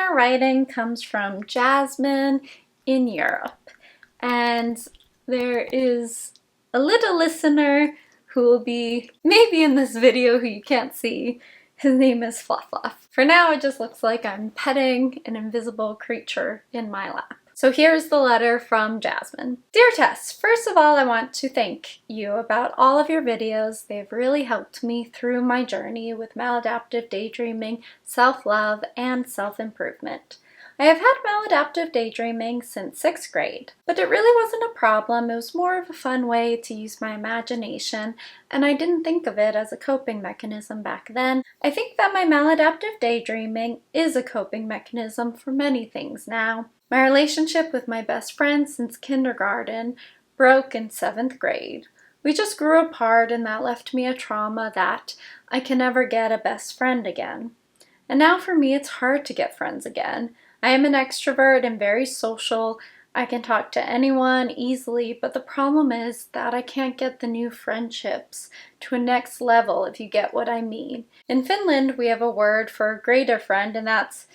listener writing comes from Jasmine in Europe. And there is a little listener who will be maybe in this video who you can't see. His name is Fluff Fluff. For now, it just looks like I'm petting an invisible creature in my lap. So here's the letter from Jasmine. Dear Tess, first of all, I want to thank you about all of your videos. They've really helped me through my journey with maladaptive daydreaming, self-love, and self-improvement. I have had maladaptive daydreaming since 6th grade, but it really wasn't a problem. It was more of a fun way to use my imagination, and I didn't think of it as a coping mechanism back then. I think that my maladaptive daydreaming is a coping mechanism for many things now. My relationship with my best friend since kindergarten broke in 7th grade. We just grew apart, and that left me a trauma that I can never get a best friend again. And now for me, it's hard to get friends again. I am an extrovert and very social. I can talk to anyone easily, but the problem is that I can't get the new friendships to a next level, if you get what I mean. In Finland, we have a word for a greater friend, and that's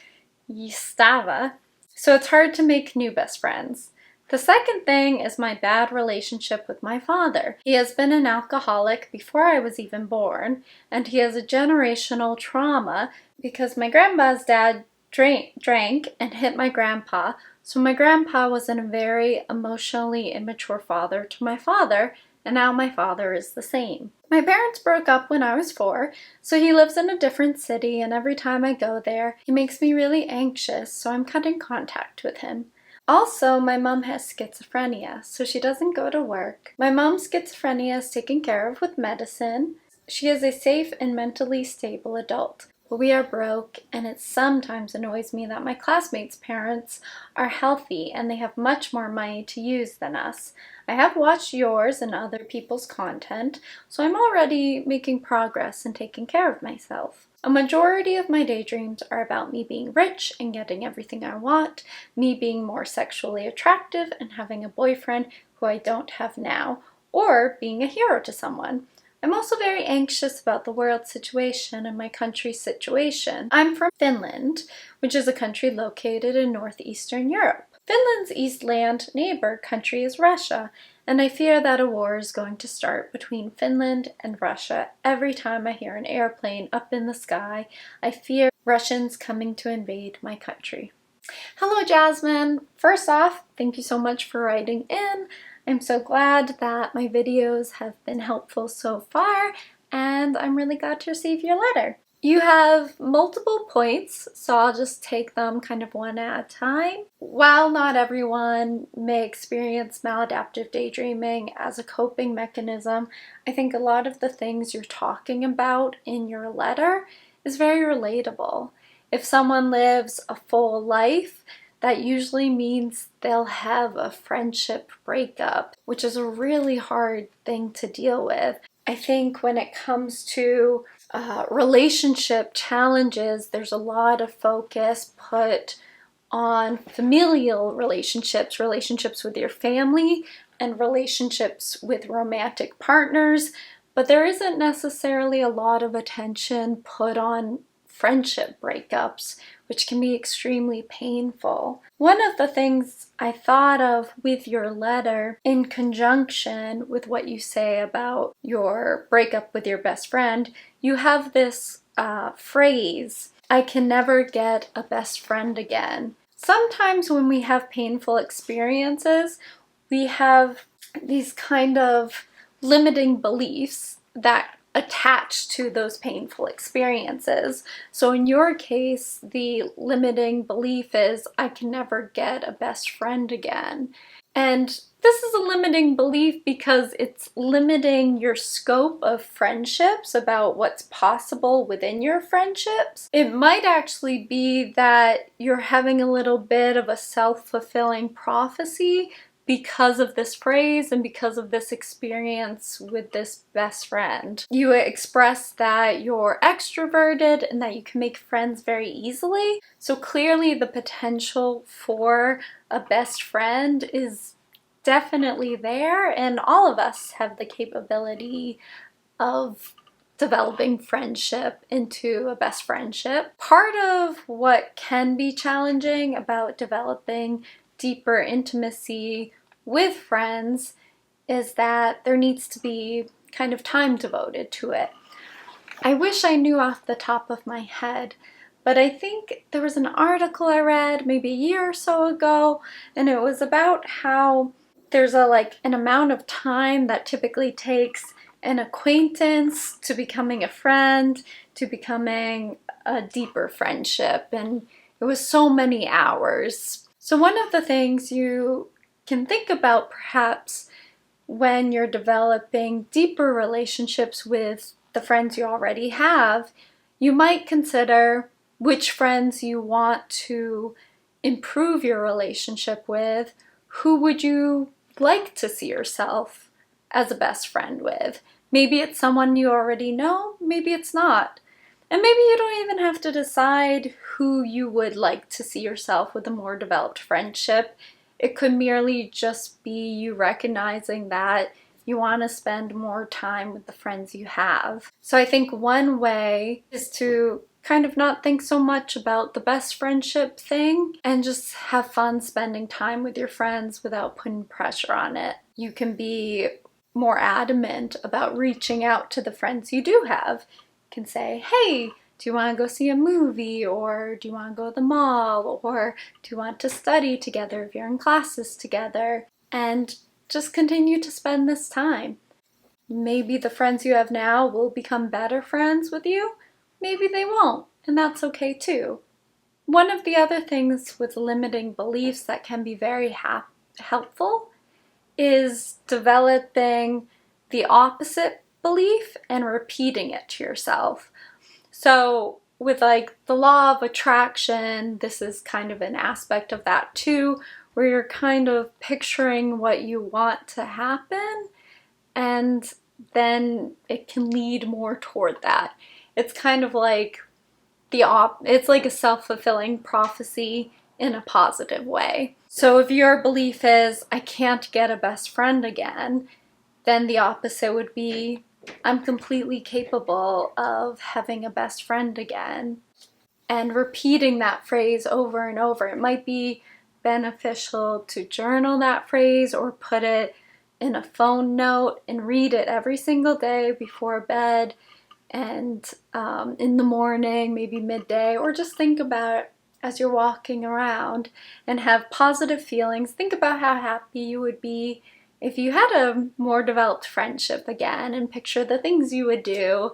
ystävä. So it's hard to make new best friends. The second thing is my bad relationship with my father. He has been an alcoholic before I was even born, and he has a generational trauma because my grandpa's dad drank and hit my grandpa, so my grandpa was a very emotionally immature father to my father, and now my father is the same. My parents broke up when I was 4, so he lives in a different city, and every time I go there, he makes me really anxious, so I'm cutting contact with him. Also, my mom has schizophrenia, so she doesn't go to work. My mom's schizophrenia is taken care of with medicine. She is a safe and mentally stable adult. But we are broke, and it sometimes annoys me that my classmates' parents are healthy and they have much more money to use than us. I have watched yours and other people's content, so I'm already making progress in taking care of myself. A majority of my daydreams are about me being rich and getting everything I want, me being more sexually attractive and having a boyfriend who I don't have now, or being a hero to someone. I'm also very anxious about the world situation and my country's situation. I'm from Finland, which is a country located in northeastern Europe. Finland's eastland neighbor country is Russia, and I fear that a war is going to start between Finland and Russia. Every time I hear an airplane up in the sky, I fear Russians coming to invade my country. Hello, Jasmine. First off, thank you so much for writing in. I'm so glad that my videos have been helpful so far, and I'm really glad to receive your letter. You have multiple points, so I'll just take them kind of one at a time. While not everyone may experience maladaptive daydreaming as a coping mechanism, I think a lot of the things you're talking about in your letter is very relatable. If someone lives a full life, that usually means they'll have a friendship breakup, which is a really hard thing to deal with. I think when it comes to relationship challenges, there's a lot of focus put on familial relationships, relationships with your family, and relationships with romantic partners, but there isn't necessarily a lot of attention put on friendship breakups, which can be extremely painful. One of the things I thought of with your letter, in conjunction with what you say about your breakup with your best friend, you have this phrase, I can never get a best friend again. Sometimes when we have painful experiences, we have these kind of limiting beliefs that attach to those painful experiences. So in your case, the limiting belief is, I can never get a best friend again. And this is a limiting belief because it's limiting your scope of friendships, about what's possible within your friendships. It might actually be that you're having a little bit of a self-fulfilling prophecy because of this phrase and because of this experience with this best friend. You express that you're extroverted and that you can make friends very easily. So clearly the potential for a best friend is definitely there, and all of us have the capability of developing friendship into a best friendship. Part of what can be challenging about developing deeper intimacy with friends is that there needs to be kind of time devoted to it. I wish I knew off the top of my head, but I think there was an article I read maybe a year or so ago, and it was about how there's an amount of time that typically takes an acquaintance to becoming a friend, to becoming a deeper friendship, and it was so many hours. So one of the things you can think about perhaps when you're developing deeper relationships with the friends you already have, you might consider which friends you want to improve your relationship with. Who would you like to see yourself as a best friend with? Maybe it's someone you already know, maybe it's not. And maybe you don't even have to decide who you would like to see yourself with a more developed friendship. It could merely just be you recognizing that you want to spend more time with the friends you have. So I think one way is to kind of not think so much about the best friendship thing and just have fun spending time with your friends without putting pressure on it. You can be more adamant about reaching out to the friends you do have. You can say, hey, do you want to go see a movie, or do you want to go to the mall, or do you want to study together if you're in classes together? And just continue to spend this time. Maybe the friends you have now will become better friends with you. Maybe they won't, and that's okay too. One of the other things with limiting beliefs that can be very helpful is developing the opposite belief and repeating it to yourself. So with the law of attraction, this is kind of an aspect of that too, where you're kind of picturing what you want to happen, and then it can lead more toward that. It's kind of like it's like a self-fulfilling prophecy in a positive way. So if your belief is, I can't get a best friend again, then the opposite would be, I'm completely capable of having a best friend again. And repeating that phrase over and over. It might be beneficial to journal that phrase or put it in a phone note and read it every single day before bed and in the morning, maybe midday, or just think about it as you're walking around and have positive feelings. Think about how happy you would be if you had a more developed friendship again, and picture the things you would do,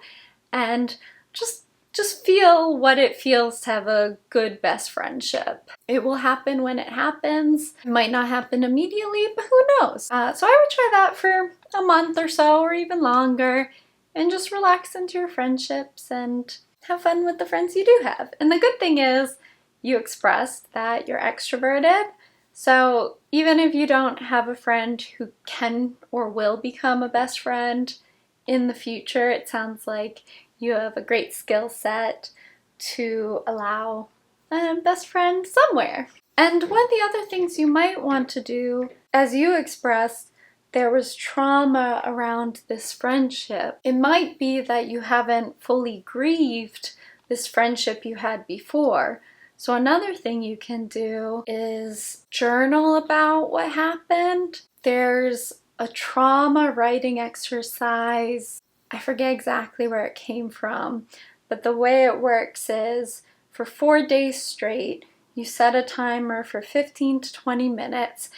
and just feel what it feels to have a good best friendship. It will happen when it happens. It might not happen immediately, but who knows? So I would try that for a month or so, or even longer, and just relax into your friendships and have fun with the friends you do have. And the good thing is, you expressed that you're extroverted. So even if you don't have a friend who can or will become a best friend in the future, it sounds like you have a great skill set to allow a best friend somewhere. And one of the other things you might want to do, as you expressed, there was trauma around this friendship. It might be that you haven't fully grieved this friendship you had before. So another thing you can do is journal about what happened. There's a trauma writing exercise. I forget exactly where it came from, but the way it works is for 4 days straight, you set a timer for 15 to 20 minutes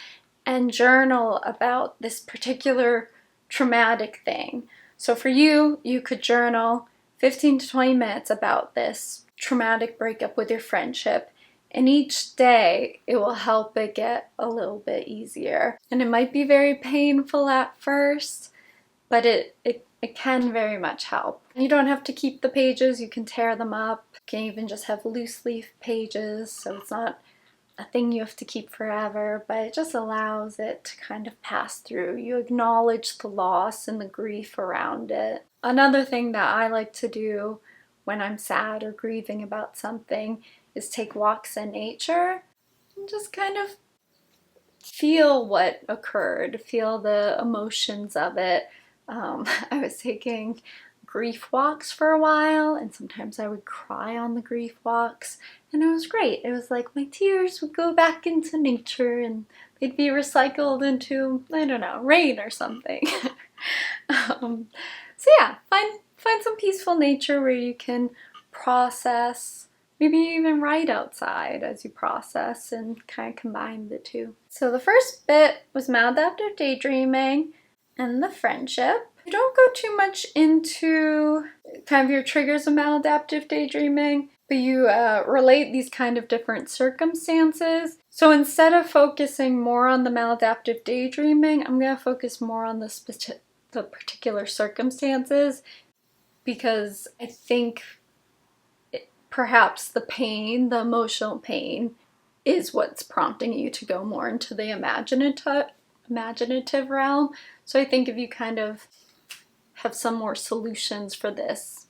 and journal about this particular traumatic thing. So for you, you could journal 15 to 20 minutes about this traumatic breakup with your friendship, and each day it will help it get a little bit easier. And it might be very painful at first, but it can very much help. You don't have to keep the pages, you can tear them up. You can even just have loose leaf pages, so it's not a thing you have to keep forever, but it just allows it to kind of pass through. You acknowledge the loss and the grief around it. Another thing that I like to do when I'm sad or grieving about something is take walks in nature and just kind of feel what occurred, feel the emotions of it. I was taking a grief walks for a while, and sometimes I would cry on the grief walks, and it was great. It was like my tears would go back into nature and they'd be recycled into, I don't know, rain or something. So yeah, find some peaceful nature where you can process, maybe even write outside as you process, and kind of combine the two. So the first bit was maladaptive daydreaming and the friendship. You don't go too much into kind of your triggers of maladaptive daydreaming, but you relate these kind of different circumstances. So instead of focusing more on the maladaptive daydreaming, I'm going to focus more on the particular circumstances, because I think perhaps the pain, the emotional pain, is what's prompting you to go more into the imaginative realm. So I think if you kind of have some more solutions for this,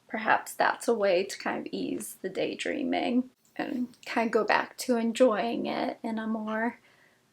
perhaps that's a way to kind of ease the daydreaming and kind of go back to enjoying it in a more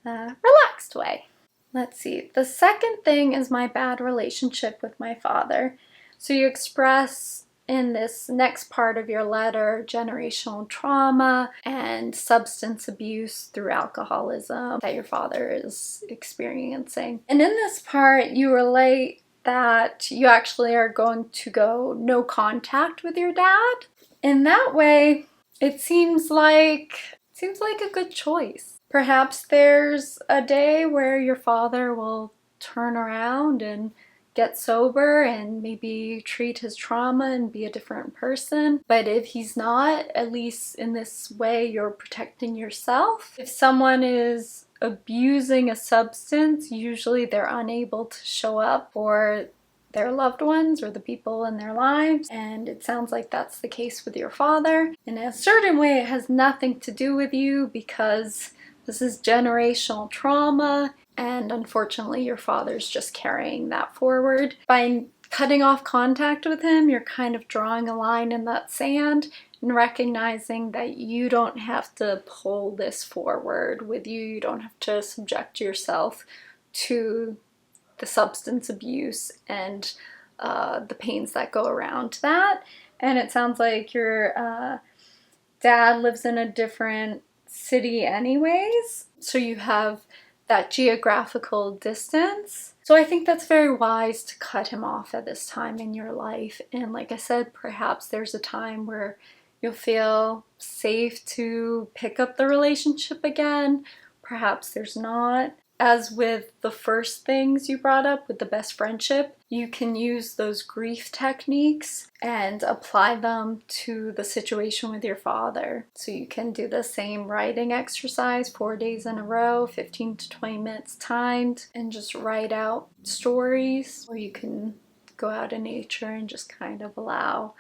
relaxed way. Let's see. The second thing is my bad relationship with my father. So you express in this next part of your letter generational trauma and substance abuse through alcoholism that your father is experiencing. And in this part, you relate that you actually are going to go no contact with your dad. In that way, it seems like a good choice. Perhaps there's a day where your father will turn around and get sober and maybe treat his trauma and be a different person. But if he's not, at least in this way, you're protecting yourself. If someone is abusing a substance, usually they're unable to show up for their loved ones or the people in their lives, and it sounds like that's the case with your father. In a certain way, it has nothing to do with you, because this is generational trauma, and unfortunately your father's just carrying that forward. By cutting off contact with him, you're kind of drawing a line in that sand and recognizing that you don't have to pull this forward with you. You don't have to subject yourself to the substance abuse and the pains that go around that. And it sounds like your dad lives in a different city anyways, so you have that geographical distance. So I think that's very wise to cut him off at this time in your life. And like I said, perhaps there's a time where you'll feel safe to pick up the relationship again. Perhaps there's not. As with the first things you brought up with the best friendship, you can use those grief techniques and apply them to the situation with your father. So you can do the same writing exercise 4 days in a row, 15 to 20 minutes timed, and just write out stories. Or you can go out in nature and just kind of allow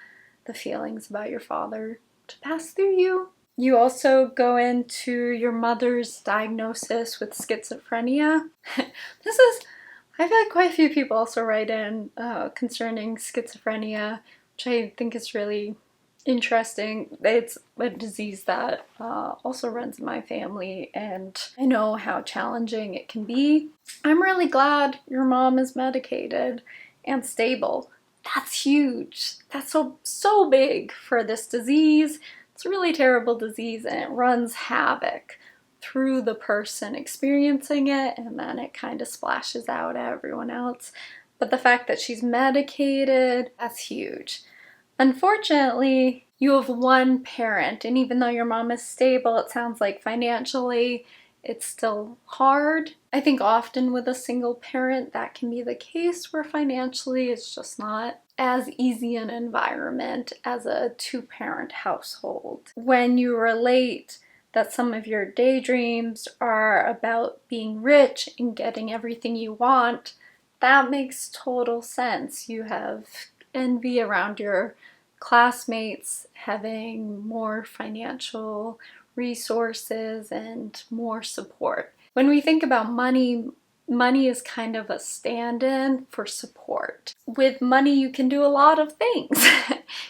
the feelings about your father to pass through you. You also go into your mother's diagnosis with schizophrenia. I've had quite a few people also write in concerning schizophrenia, which I think is really interesting. It's a disease that also runs in my family, and I know how challenging it can be. I'm really glad your mom is medicated and stable. That's huge. That's so big for this disease. It's a really terrible disease, and it runs havoc through the person experiencing it, and then it kind of splashes out at everyone else. But the fact that she's medicated, that's huge. Unfortunately, you have one parent, and even though your mom is stable, it sounds like financially it's still hard. I think often with a single parent that can be the case, where financially it's just not as easy an environment as a two-parent household. When you relate that some of your daydreams are about being rich and getting everything you want, that makes total sense. You have envy around your classmates having more financial resources and more support. When we think about money, money is kind of a stand-in for support. With money, you can do a lot of things.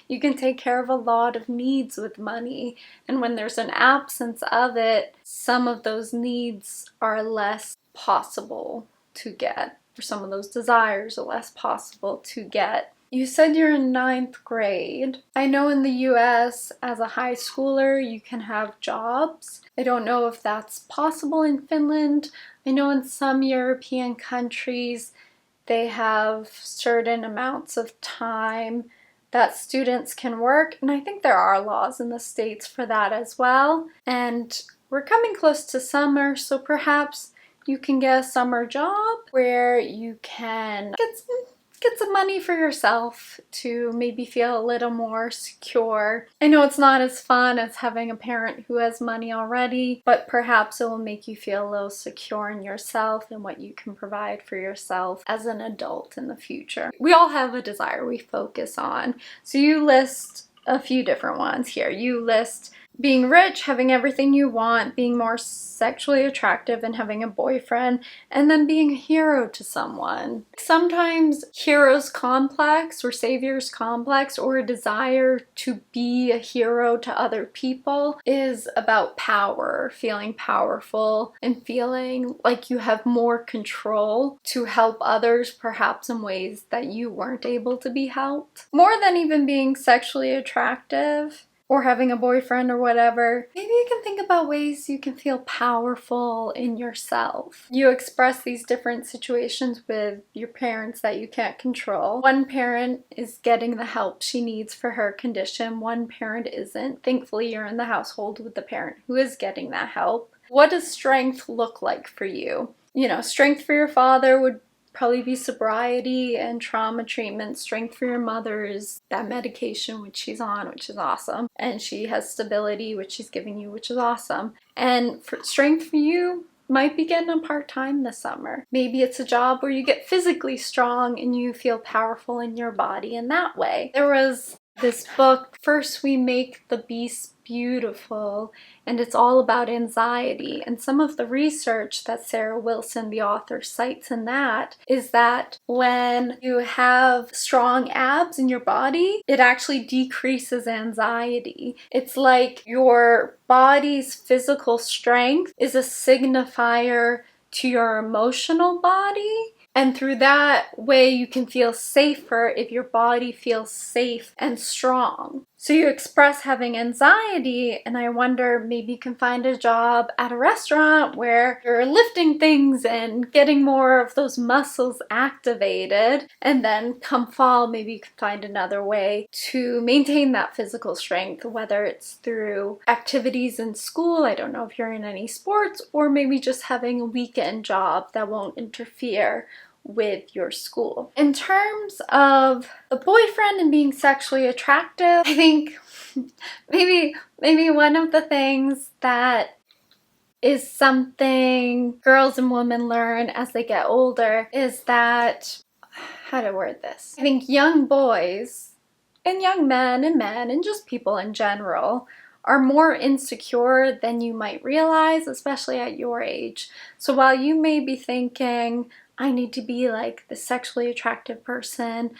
You can take care of a lot of needs with money. And when there's an absence of it, some of those needs are less possible to get, or some of those desires are less possible to get. You said you're in 9th grade. I know in the US, as a high schooler, you can have jobs. I don't know if that's possible in Finland. I know in some European countries, they have certain amounts of time that students can work, and I think there are laws in the States for that as well. And we're coming close to summer, so perhaps you can get a summer job where you can get some money for yourself to maybe feel a little more secure. I know it's not as fun as having a parent who has money already, but perhaps it will make you feel a little secure in yourself and what you can provide for yourself as an adult in the future. We all have a desire we focus on. So you list a few different ones here. You list being rich, having everything you want, being more sexually attractive and having a boyfriend, and then being a hero to someone. Sometimes hero's complex or savior's complex or a desire to be a hero to other people is about power, feeling powerful and feeling like you have more control to help others, perhaps in ways that you weren't able to be helped. More than even being sexually attractive or having a boyfriend or whatever, maybe you can think about ways you can feel powerful in yourself. You express these different situations with your parents that you can't control. One parent is getting the help she needs for her condition, one parent isn't. Thankfully, you're in the household with the parent who is getting that help. What does strength look like for you? Strength for your father would probably be sobriety and trauma treatment. Strength for your mother is that medication which she's on, which is awesome. And she has stability, which she's giving you, which is awesome. And strength for you might be getting a part-time this summer. Maybe it's a job where you get physically strong and you feel powerful in your body in that way. There was this book, First We Make the Beast Beautiful, and it's all about anxiety. And some of the research that Sarah Wilson, the author, cites in that is that when you have strong abs in your body, it actually decreases anxiety. It's like your body's physical strength is a signifier to your emotional body. And through that way, you can feel safer if your body feels safe and strong. So you express having anxiety, and I wonder, maybe you can find a job at a restaurant where you're lifting things and getting more of those muscles activated. And then come fall, maybe you can find another way to maintain that physical strength, whether it's through activities in school. I don't know if you're in any sports, or maybe just having a weekend job that won't interfere with your school. In terms of the boyfriend and being sexually attractive, I think maybe one of the things that is something girls and women learn as they get older is that, how to word this? I think young boys and young men and just people in general are more insecure than you might realize, especially at your age. So while you may be thinking, I need to be like the sexually attractive person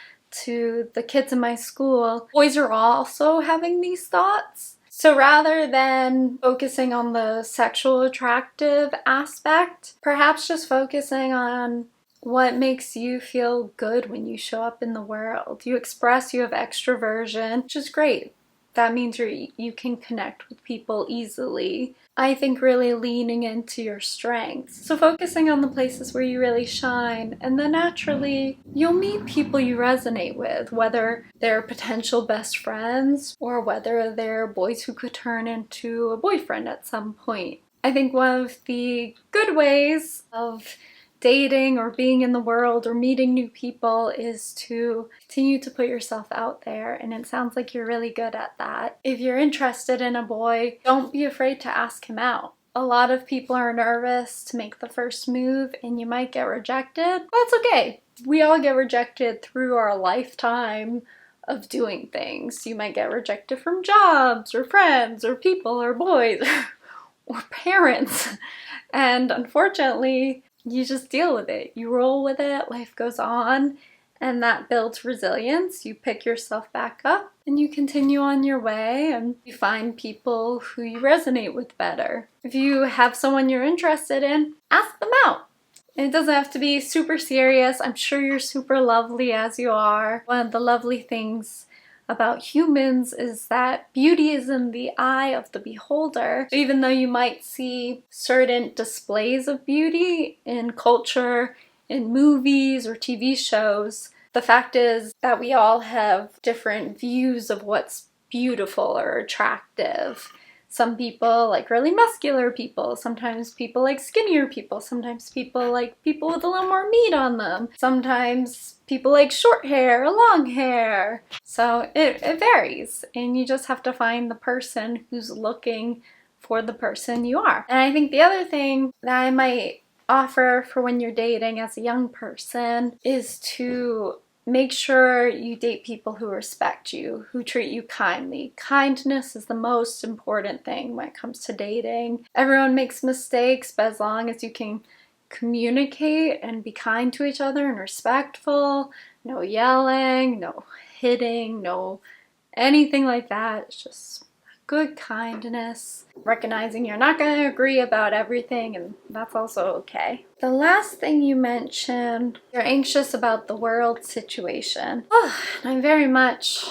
to the kids in my school, boys are also having these thoughts. So rather than focusing on the sexual attractive aspect, perhaps just focusing on what makes you feel good when you show up in the world. You express, you have extroversion, which is great. That means you can connect with people easily. I think really leaning into your strengths. So focusing on the places where you really shine, and then naturally you'll meet people you resonate with, whether they're potential best friends or whether they're boys who could turn into a boyfriend at some point. I think one of the good ways of dating or being in the world or meeting new people is to continue to put yourself out there, and it sounds like you're really good at that. If you're interested in a boy, don't be afraid to ask him out. A lot of people are nervous to make the first move and you might get rejected. That's okay. We all get rejected through our lifetime of doing things. You might get rejected from jobs or friends or people or boys or parents. And unfortunately, you just deal with it. You roll with it, life goes on, and that builds resilience. You pick yourself back up and you continue on your way, and you find people who you resonate with better. If you have someone you're interested in, ask them out. And it doesn't have to be super serious. I'm sure you're super lovely as you are. One of the lovely things about humans is that beauty is in the eye of the beholder. So even though you might see certain displays of beauty in culture, in movies or TV shows, the fact is that we all have different views of what's beautiful or attractive. Some people like really muscular people, sometimes people like skinnier people, sometimes people like people with a little more meat on them, sometimes people like short hair or long hair. So it varies, and you just have to find the person who's looking for the person you are. And I think the other thing that I might offer for when you're dating as a young person is to make sure you date people who respect you, who treat you kindly. Kindness is the most important thing when it comes to dating. Everyone makes mistakes, but as long as you can communicate and be kind to each other and respectful, no yelling, no hitting, no anything like that. It's just good kindness, recognizing you're not going to agree about everything, and that's also okay. The last thing you mentioned, you're anxious about the world situation. And I very much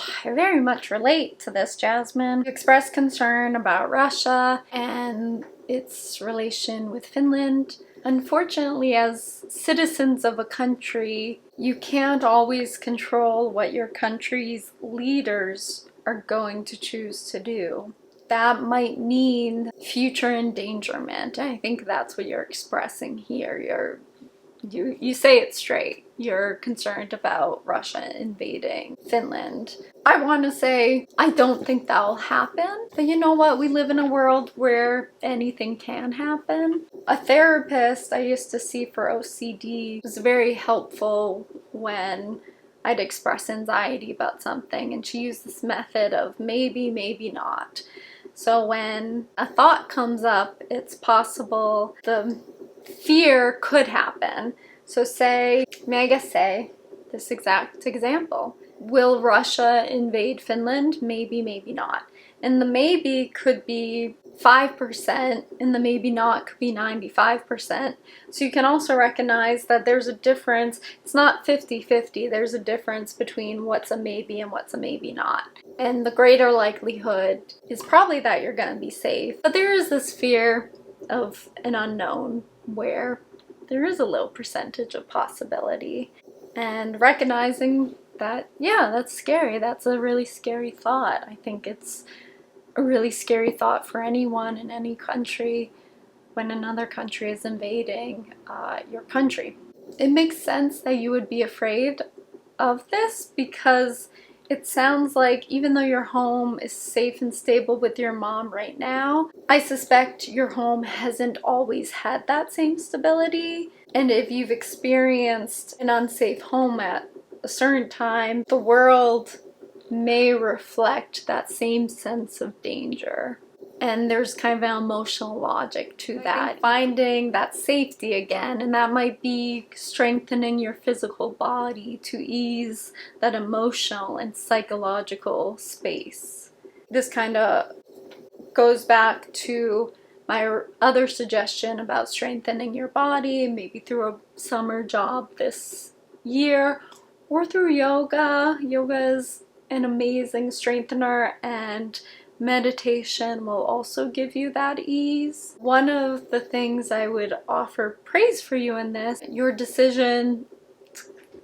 relate to this, Jasmine. You expressed concern about Russia and its relation with Finland. Unfortunately, as citizens of a country, you can't always control what your country's leaders are going to choose to do. That might mean future endangerment. I think that's what you're expressing here. You say it straight. You're concerned about Russia invading Finland. I want to say I don't think that'll happen, but you know what? We live in a world where anything can happen. A therapist I used to see for OCD was very helpful when I'd express anxiety about something, and she used this method of maybe, maybe not. So when a thought comes up, it's possible the fear could happen. So say this exact example. Will Russia invade Finland? Maybe, maybe not. And the maybe could be 5%, and the maybe not could be 95%. So you can also recognize that there's a difference. It's not 50-50. There's a difference between what's a maybe and what's a maybe not. And the greater likelihood is probably that you're going to be safe. But there is this fear of an unknown where there is a low percentage of possibility. And recognizing that, yeah, that's scary. That's a really scary thought. I think it's a really scary thought for anyone in any country when another country is invading your country. It makes sense that you would be afraid of this because it sounds like even though your home is safe and stable with your mom right now, I suspect your home hasn't always had that same stability. And if you've experienced an unsafe home at a certain time, the world may reflect that same sense of danger. And there's kind of an emotional logic to that. Finding that safety again, and that might be strengthening your physical body to ease that emotional and psychological space. This kind of goes back to my other suggestion about strengthening your body, maybe through a summer job this year, or through yoga. Yoga is an amazing strengthener, and meditation will also give you that ease. One of the things I would offer praise for you in this, your decision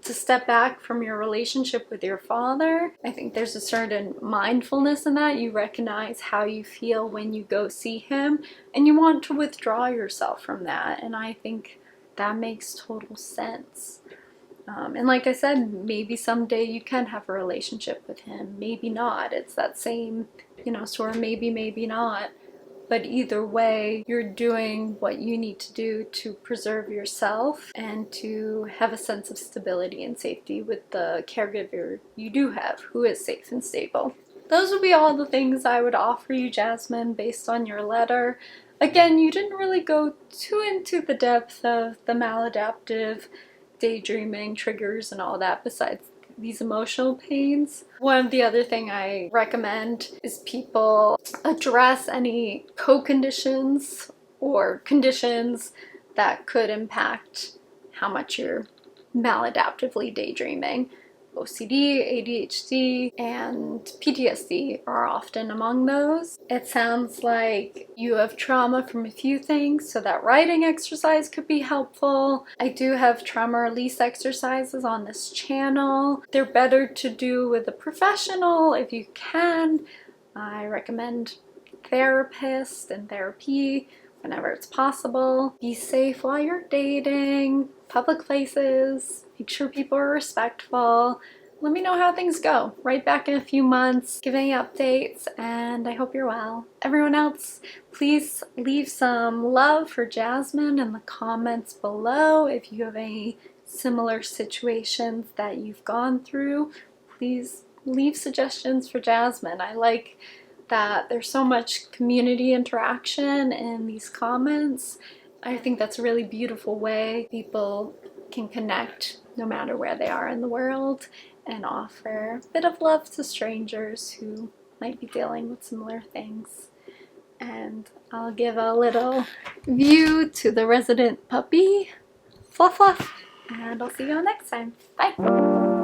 to step back from your relationship with your father. I think there's a certain mindfulness in that. You recognize how you feel when you go see him, and you want to withdraw yourself from that. And I think that makes total sense. And like I said, maybe someday you can have a relationship with him. Maybe not. It's that same, sort of maybe, maybe not. But either way, you're doing what you need to do to preserve yourself and to have a sense of stability and safety with the caregiver you do have, who is safe and stable. Those would be all the things I would offer you, Jasmine, based on your letter. Again, you didn't really go too into the depth of the maladaptive daydreaming triggers and all that besides these emotional pains. One of the other thing I recommend is people address any co-conditions or conditions that could impact how much you're maladaptively daydreaming. OCD, ADHD, and PTSD are often among those. It sounds like you have trauma from a few things, so that writing exercise could be helpful. I do have trauma release exercises on this channel. They're better to do with a professional if you can. I recommend therapist and therapy whenever it's possible. Be safe while you're dating, public places, make sure people are respectful. Let me know how things go. Right back in a few months, give any updates, and I hope you're well. Everyone else, please leave some love for Jasmine in the comments below. If you have any similar situations that you've gone through, please leave suggestions for Jasmine. I like that there's so much community interaction in these comments. I think that's a really beautiful way people can connect no matter where they are in the world and offer a bit of love to strangers who might be dealing with similar things. And I'll give a little view to the resident puppy, Fluff Fluff, and I'll see you all next time. Bye!